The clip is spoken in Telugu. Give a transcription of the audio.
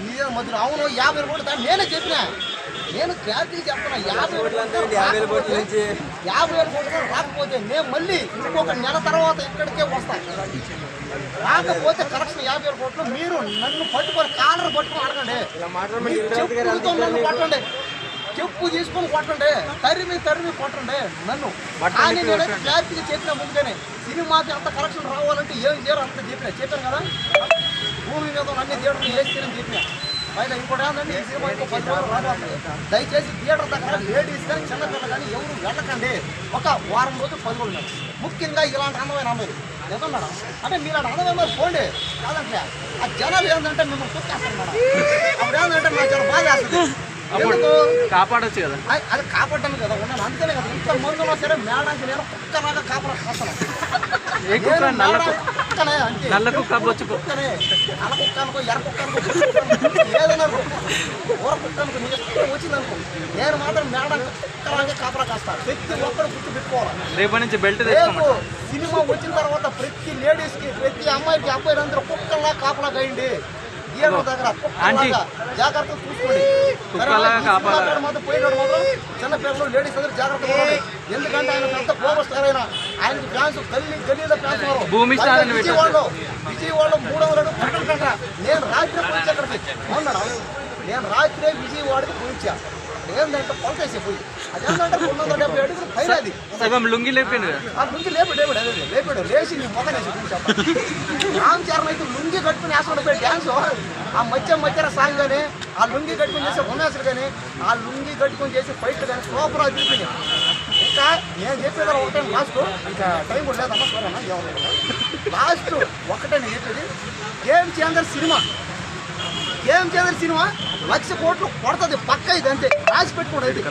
నీదే మధ్యలో అవును 50 కోట్లు నేనే చెప్పినా, నేను క్లారిటీ చెప్తున్నా. 50 కోట్లు రాకపోతే నేను మళ్ళీ ఇంకొక నెల తర్వాత ఇక్కడికే వస్తాను. రాకపోతే కరెక్షన్ 50 కోట్లు మీరు నన్ను పట్టుకొని కాలర్ పట్టుకొని అడగండి, చెప్పులతో నన్ను కొట్టండి, చెప్పు తీసుకొని కొట్టండి, తరిమి కొట్టండి నన్ను. కానీ నేనైతే క్లారిటీగా చెప్పిన ముందుగానే సినిమాకి అంత కరెక్షన్ రావాలంటే ఏం చేయరు అంత చెప్పాను కదా. భూమి మీద అన్ని థియేటర్లు వేస్తేనే చెప్పిన. పైన ఇంకోటి ఏంటంటే ఈ సినిమా ఇంకో 10 రోజులు రావాలి. దయచేసి థియేటర్ దగ్గర లేడీస్ కానీ చిన్నపిల్లలు కానీ ఎవరు వెళ్ళకండి. ఒక వారం రోజులు 10 రోజులు. ముఖ్యంగా ఇలాంటి అందమైన అమ్మాయి ఎందుకున్నాడు అంటే మీరు అలాంటి అందమైన అమ్మాయి పోండి కాదంటే ఆ జనాలు ఏంటంటే మిమ్మల్ని తొక్కేస్తారు మేడం. అప్పుడు ఏంటంటే నాకు చాలా బాధ వేస్తుంది. ఎందుకు కాపాడొచ్చు కదా, అది కాపాడటాను కదా ఉన్నాను. అందుకనే కదా ఇంత మందులో సరే మేడానికి నేను కుక్కలాగా కాపాడ కాస్తాను. నల్ల కుక్క బొచ్చు కుక్కనే అల కుక్క అనుకో, ఎర్ర కుక్క అనుకో, ఏదైనా ఊర కుక్క అనుకో, నీ ఇష్టం వచ్చిందనుకో నేను మాత్రం మేడానికి కుక్కలాగే కాపలా కాస్తాను. ప్రతి ఒక్కరు గుర్తు పెట్టుకోవాలి. రేపటి నుంచి బెల్ట్ రేపు సినిమా వచ్చిన తర్వాత ప్రతి లేడీస్కి ప్రతి అమ్మాయికి అబ్బాయిలందరూ కుక్కలా కాపలా కాయండి. దగ్గర జాగ్రత్త చూసుకోండి. మాత్రం పోయినాడు మాత్రం చిన్నపిల్లలు లేడీస్ అందరూ జాగ్రత్త. ఎందుకంటే ఆయన పెద్ద పవర్ స్టార్ అయినా ఆయనకి ఫ్యాన్స్ గల్లీలో ఫ్యాన్స్ విజయవాడలో 300 కంట. నేను రాత్రి పోయించి అక్కడికి అవునాడు. నేను రాత్రే విజయవాడకి పోయించా. ఏంటంటే పొలకేసే పోయి అదేంటంటే 270 అడుగులు పైన అది సగం లుంగి లేపాడు. ఆ లుంగి లేపాడు లేచి నీ మొదలేసి రామ్ చరణ్ అయితే లుంగి కట్టుకుని వేసుకుని పోయి డ్యాన్స్ ఆ మధ్య సాంగ్ కానీ ఆ లుంగి కట్టుకుని చేసే ఉమేశ్వరు కానీ ఆ లుంగి కట్టుకుని చేసే ఫైట్ కానీ సూపర్ అనిపించింది. ఇంకా నేను చెప్పేది ఒకటే లాస్ట్, ఇంకా టైం కూడా లేదమ్మా సరేనా ఎవరు లాస్ట్ ఒకటే నేను చెప్పేది. గేమ్ చేంజర్ సినిమా 1,00,00,000 కోట్లు కొడుతుంది పక్క. ఇది అంతే రాసి పెట్టుకోండి. అయితే